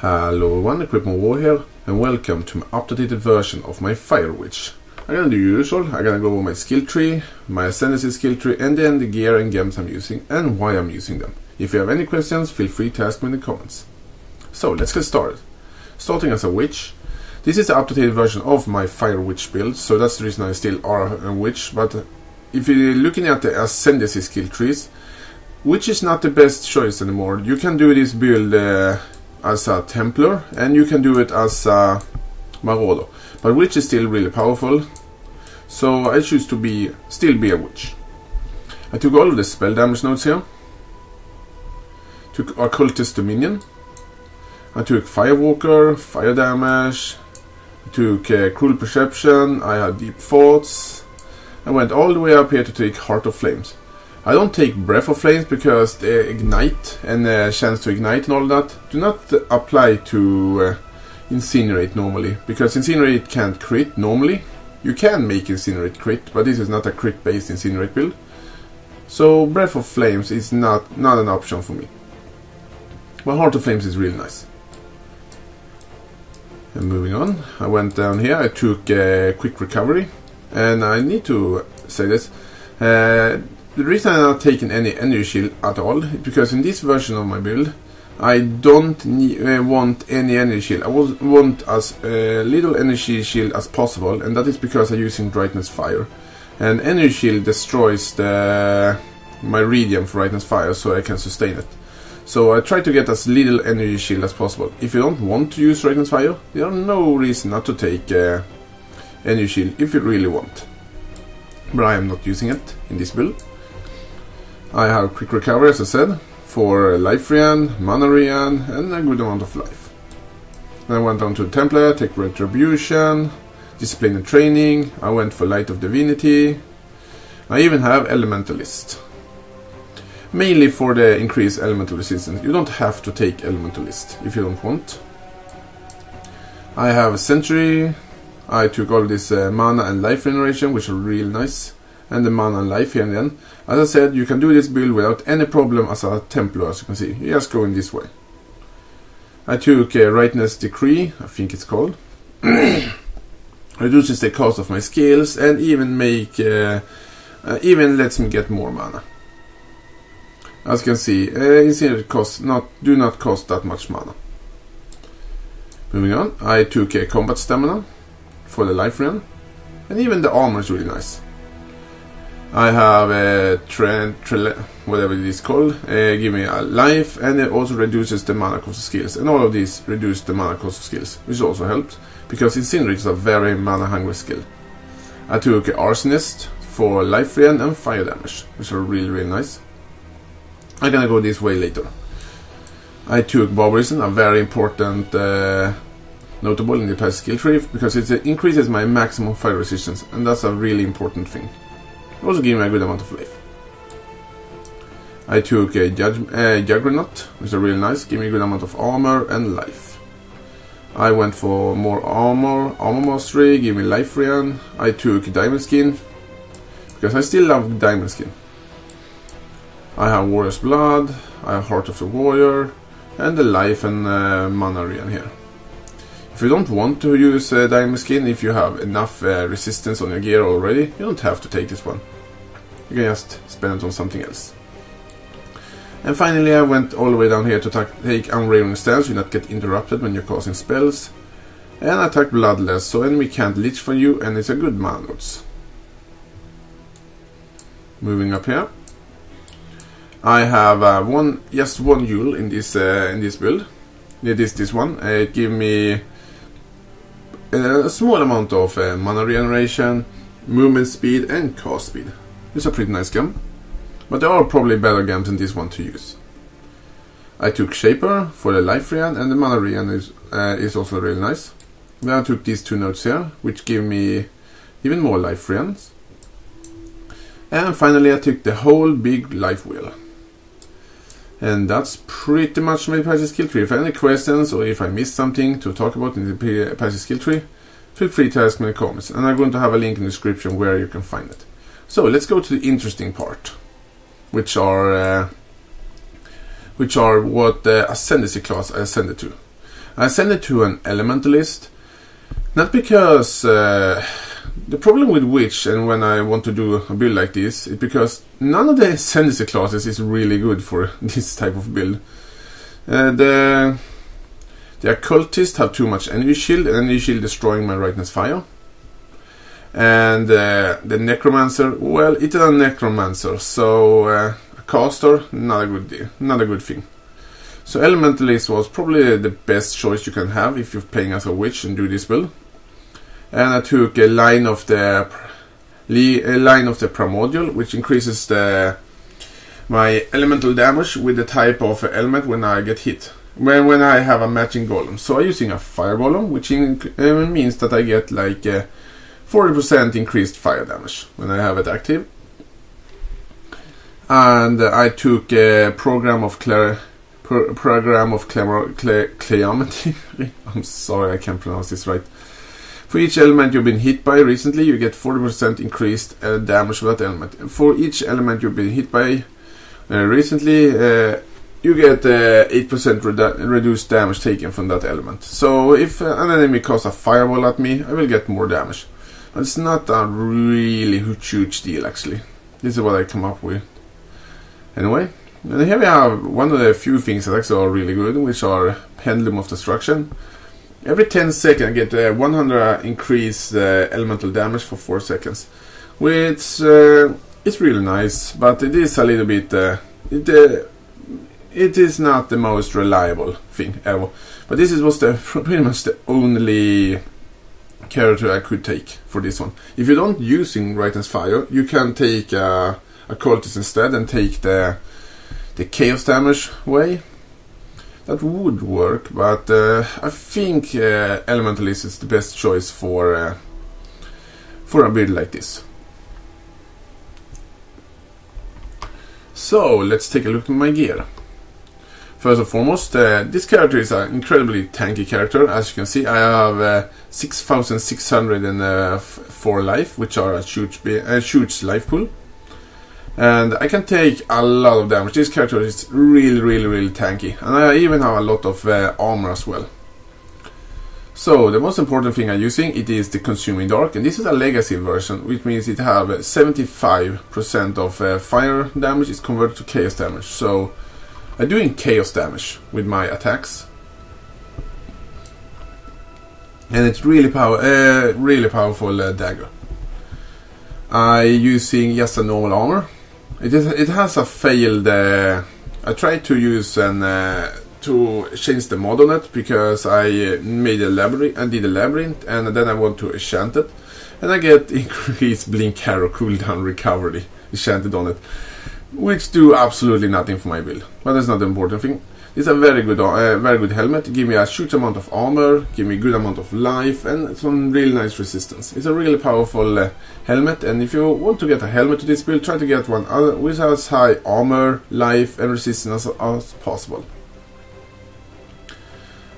Hello everyone, Equipment War here, and welcome to my updated version of my Fire Witch. I'm gonna do usual. I'm gonna go over my skill tree, my Ascendancy skill tree, and then the gear and gems I'm using and why I'm using them. If you have any questions, feel free to ask me in the comments. So let's get started. Starting as a witch. This is the updated version of my Fire Witch build, so that's the reason I still are a witch. But if you're looking at the Ascendancy skill trees, witch is not the best choice anymore. You can do this build as a Templar, and you can do it as a Marauder. But witch is still really powerful, so I choose to still be a witch. I took all of the spell damage nodes here. Took Occultist Dominion. I took Firewalker, fire damage. I took Cruel Perception. I had Deep Thoughts. I went all the way up here to take Heart of Flames. I don't take Breath of Flames because they ignite, and chance to ignite and all that do not apply to Incinerate normally, because Incinerate can't crit normally. You can make Incinerate crit, but this is not a crit based Incinerate build, so Breath of Flames is not an option for me. But Heart of Flames is really nice. And moving on, I went down here, I took Quick Recovery, and I need to say this. The reason I'm not taking any energy shield at all is because in this version of my build I don't want any energy shield. I want as little energy shield as possible, and that is because I'm using Brightness Fire. And energy shield destroys my radiant for Brightness Fire, so I can sustain it. So I try to get as little energy shield as possible. If you don't want to use Brightness Fire, there are no reason not to take energy shield if you really want. But I am not using it in this build. I have Quick Recovery, as I said, for Life Rean, Mana Rean, and a good amount of life. Then I went down to the Templar, take Retribution, Discipline and Training. I went for Light of Divinity. I even have Elementalist. Mainly for the increased Elemental Resistance. You don't have to take Elementalist if you don't want. I have Sentry. I took all this Mana and Life Regeneration, which are really nice. And the Mana and Life here and then. As I said, you can do this build without any problem as a Templar, as you can see. You just go in this way. I took Rightness Decree, I think it's called. Reduces the cost of my skills and even even lets me get more mana. As you can see, Incinerate do not cost that much mana. Moving on, I took Combat Stamina for the Life Run, and even the armor is really nice. I have whatever it is called, give me a life, and it also reduces the mana cost of skills, and all of these reduce the mana cost of skills, which also helps, because Incinerate is a very mana hungry skill. I took Arsonist for Life Run and fire damage, which are really nice. I'm gonna go this way later. I took Barbarism, a very important notable in the passive skill tree, because it increases my maximum fire resistance, and that's a really important thing. It also gives me a good amount of life. I took a Juggernaut, which is really nice, give me a good amount of armor and life. I went for more armor mastery, give me life rean. I took Diamond Skin, because I still love Diamond Skin. I have Warrior's Blood, I have Heart of the Warrior, and the life and mana rean here. If you don't want to use Diamond Skin, if you have enough resistance on your gear already, you don't have to take this one. You can just spend it on something else. And finally I went all the way down here to take Unwavering Stance, you not get interrupted when you're casting spells. And I attack Bloodless, so enemy can't leech for you, and it's a good mana nodes. Moving up here. I have just one Yule in this build. This one. It gives me a small amount of mana regeneration, movement speed, and cast speed. It's a pretty nice gem, but there are probably better gems than this one to use. I took Shaper for the life rean, and the mana rean is also really nice. Then I took these two nodes here, which give me even more life reans. And finally I took the whole big life wheel. And that's pretty much my passive skill tree. If you have any questions or if I missed something to talk about in the passive skill tree, feel free to ask me in the comments, and I'm going to have a link in the description where you can find it. So let's go to the interesting part, which are what the Ascendancy class I ascended to. I send it to an elementalist, not because the problem with Witch and when I want to do a build like this is because none of the Ascendancy classes is really good for this type of build. The Occultist have too much energy shield, and energy shield destroying my Rightness Fire. And the Necromancer, well, it is a Necromancer, so a caster, not a good deal, not a good thing. So Elementalist was probably the best choice you can have if you're playing as a Witch and do this build. And I took a line of the Primordial, which increases my elemental damage with the type of element when I get hit. When I have a matching golem. So I'm using a fire golem, which means that I get like 40% increased fire damage when I have it active. And I took a program of Calamity. I'm sorry, I can't pronounce this right. For each element you've been hit by recently, you get 40% increased damage with that element. For each element you've been hit by recently, you get 8% reduced damage taken from that element. So if an enemy casts a fireball at me, I will get more damage. But it's not a really huge deal, actually. This is what I come up with. Anyway, and here we have one of the few things that actually are really good, which are Pendulum of Destruction. Every 10 seconds I get 100 increase elemental damage for 4 seconds. Which it's really nice, but it is a little bit... it is not the most reliable thing ever. But this was pretty much the only character I could take for this one. If you don't using Rightness Fire, you can take a Cultist instead and take the Chaos damage way. That would work, but I think Elementalist is the best choice for a build like this. So let's take a look at my gear. First and foremost, this character is an incredibly tanky character. As you can see, I have 6,604 life, which are a huge life pool. And I can take a lot of damage. This character is really tanky. And I even have a lot of armor as well. So the most important thing I'm using, it is the Consuming Dark. And this is a legacy version, which means it have 75% of fire damage is converted to chaos damage. So I'm doing chaos damage with my attacks. And it's really powerful dagger. I'm using just a normal armor. It has a failed... I tried to use to change the mod on it because I made a labyrinth and did a labyrinth, and then I want to enchant it, and I get increased blink arrow cooldown recovery enchanted on it, which do absolutely nothing for my build. But that's not the important thing. It's a very good helmet. Give me a huge amount of armor, give me a good amount of life, and some really nice resistance. It's a really powerful helmet, and if you want to get a helmet to this build, try to get one with as high armor, life, and resistance as possible.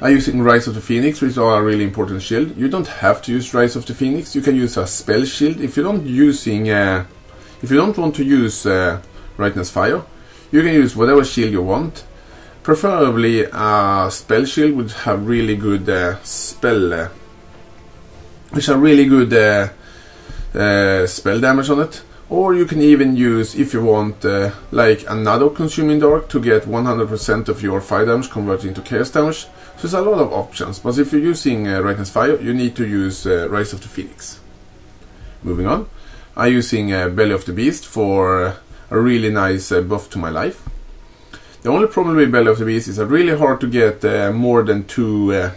I'm using Rise of the Phoenix, which are a really important shield. You don't have to use Rise of the Phoenix. You can use a spell shield. If you don't want to use Rightness Fire, you can use whatever shield you want. Preferably a spell shield would have really good spell damage on it. Or you can even use, if you want, like another Consuming Dark to get 100% of your fire damage converted into chaos damage. So there's a lot of options, but if you're using Rightness Fire, you need to use Rise of the Phoenix. Moving on, I'm using Belly of the Beast for a really nice buff to my life. The only problem with Belly of the Beast is it's really hard to get more than 2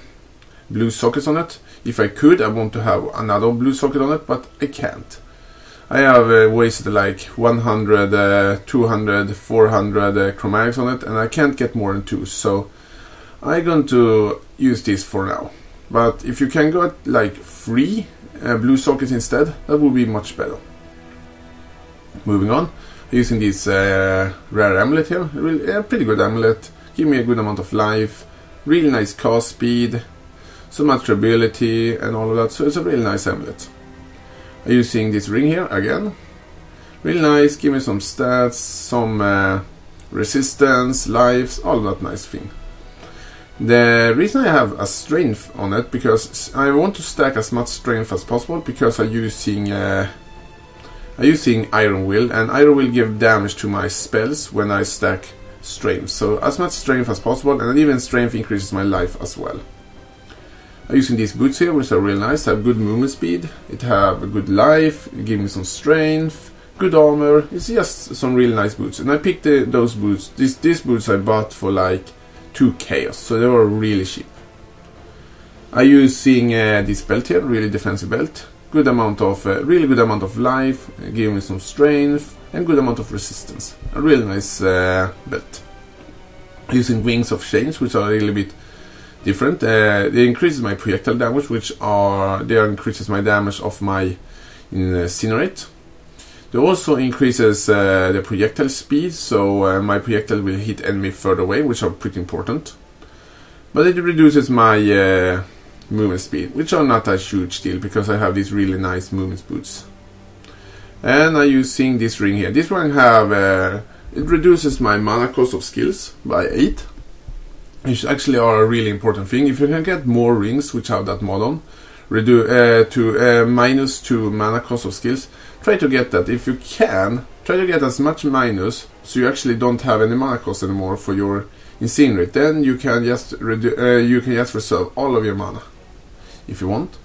blue sockets on it. If I could, I want to have another blue socket on it, but I can't. I have wasted like 100, 200, 400 chromatics on it, and I can't get more than 2, so I'm going to use this for now. But if you can get like 3 blue sockets instead, that would be much better. Moving on, using this rare amulet here, really, pretty good amulet, give me a good amount of life, really nice cast speed, so much durability and all of that, so it's a really nice amulet. I'm using this ring here again, really nice, give me some stats, some resistance, lives, all that nice thing. The reason I have a strength on it, because I want to stack as much strength as possible, because I'm using Iron Will, and Iron Will give damage to my spells when I stack strength. So as much strength as possible, and even strength increases my life as well. I'm using these boots here, which are really nice. They have good movement speed, it have a good life, it give me some strength, good armor. It's just some really nice boots. And I picked those boots. These boots I bought for like 2 chaos, so they were really cheap. I'm using this belt here, really defensive belt. Good amount of, really good amount of life, give me some strength, and good amount of resistance. A really nice belt. Using Wings of Change, which are a little bit different. They increases my projectile damage, they increases my damage of my Incinerate. They also increases the projectile speed, so my projectile will hit enemy further away, which are pretty important. But it reduces my movement speed, which are not a huge deal because I have these really nice movement boots. And I'm using this ring here. This one have it reduces my mana cost of skills by 8, which actually are a really important thing. If you can get more rings which have that mod on, to minus 2 mana cost of skills, try to get that. If you can, try to get as much minus so you actually don't have any mana cost anymore for your Incinerate. Then you can just reserve all of your mana if you want.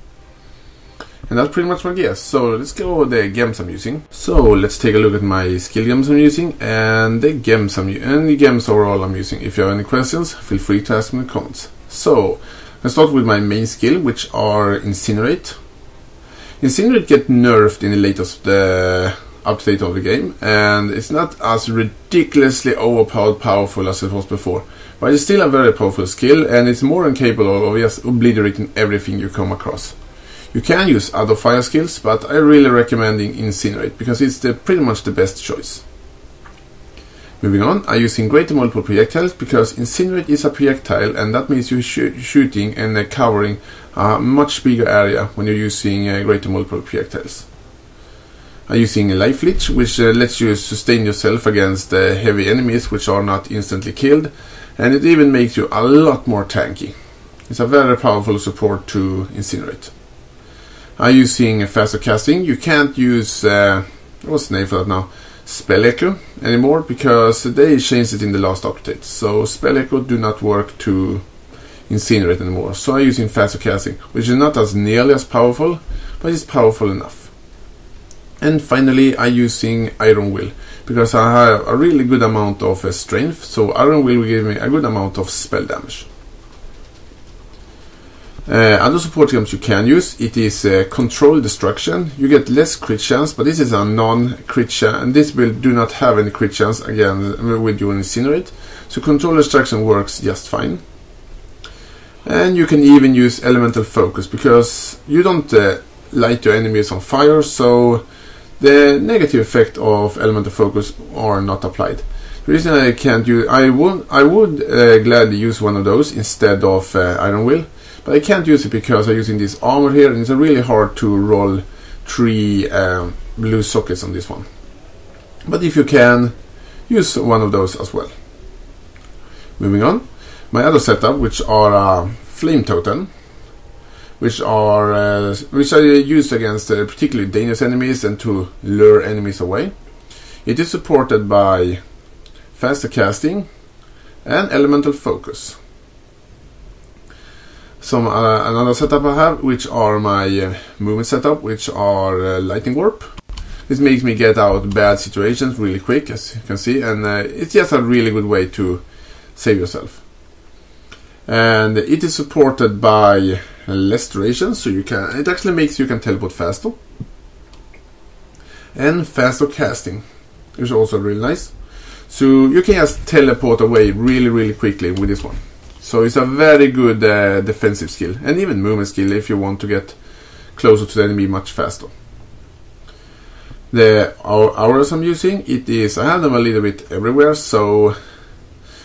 And that's pretty much my guess. So let's go over the gems I'm using. So let's take a look at my skill gems I'm using and the gems overall I'm using. If you have any questions, feel free to ask me in the comments. So let's start with my main skill, which are Incinerate. Incinerate get nerfed in the latest update of the game, and it's not as ridiculously overpowered powerful as it was before. But it's still a very powerful skill, and it's more than capable of just obliterating everything you come across. You can use other fire skills, but I really recommend Incinerate because it's pretty much the best choice. Moving on, I'm using greater multiple projectiles because Incinerate is a projectile, and that means you're shooting and covering a much bigger area when you're using greater multiple projectiles. I'm using a Life Leech, which lets you sustain yourself against heavy enemies which are not instantly killed, and it even makes you a lot more tanky. It's a very powerful support to Incinerate. I'm using faster casting. You can't use what's the name for that now? Spell Echo anymore because they changed it in the last update. So Spell Echo do not work to Incinerate anymore. So I'm using faster casting, which is not as nearly as powerful, but it's powerful enough. And finally, I'm using Iron Will because I have a really good amount of strength. So Iron Will give me a good amount of spell damage. Other support gems you can use, it is Control Destruction. You get less crit chance, but this is a non-crit chance, and this build do not have any crit chance again with your Incinerate. So Control Destruction works just fine. And you can even use Elemental Focus because you don't light your enemies on fire, so the negative effect of Elemental Focus are not applied. The reason I can't use, I would gladly use one of those instead of Iron Will. But I can't use it because I'm using this armor here, and it's really hard to roll 3 blue sockets on this one. But if you can, use one of those as well. Moving on, my other setup, which are Flame Totem, which I use against particularly dangerous enemies and to lure enemies away. It is supported by faster casting and Elemental Focus. Another setup I have, which are my movement setup, which are Lightning Warp. This makes me get out bad situations really quick, as you can see, and it's just a really good way to save yourself. And it is supported by less duration, so it actually makes you can teleport faster. And faster casting, which is also really nice. So you can just teleport away really quickly with this one. So it's a very good defensive skill, and even movement skill if you want to get closer to the enemy much faster. The auras I'm using, I have them a little bit everywhere,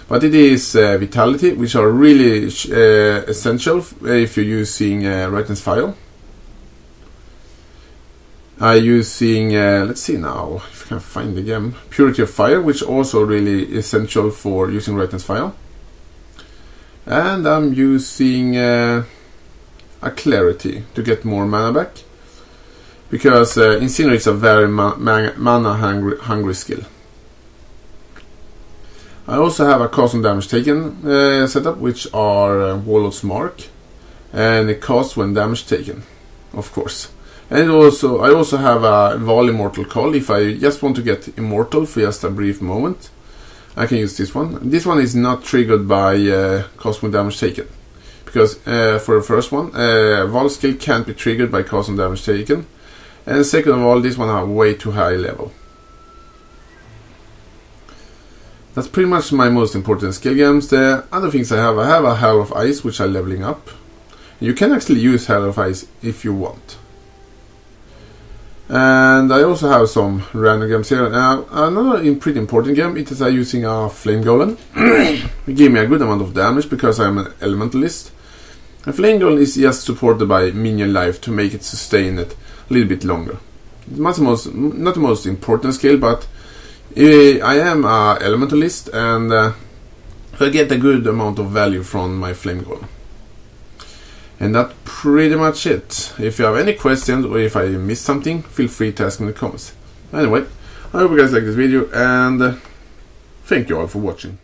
but it is Vitality, which are really essential if you're using Rightness Fire. I'm using, let's see now if I can find the gem, Purity of Fire, which also really essential for using Rightness Fire. And I'm using a Clarity to get more mana back, because Incinerate is a very mana hungry skill. I also have a cost on damage taken setup, which are Warlord's Mark, and it costs when damage taken, of course. And I also have a Val Immortal Call. If I just want to get immortal for just a brief moment, I can use this one. This one is not triggered by cost when damage taken, because for the first one, Val skill can't be triggered by cost and damage taken. And second of all, this one are way too high level. That's pretty much my most important skill gems. The other things I have a Hell of Ice, which I'm leveling up. You can actually use Hell of Ice if you want. And I also have some random gems here. Another pretty important gem, it is using a Flame Golem. It gave me a good amount of damage because I'm an Elementalist. A Flame Golem is just supported by minion life to make it sustain it a little bit longer. It's not the most important skill, but I am an Elementalist, and I get a good amount of value from my Flame Golem. And that's pretty much it. If you have any questions or if I missed something, feel free to ask me in the comments. Anyway, I hope you guys like this video, and thank you all for watching.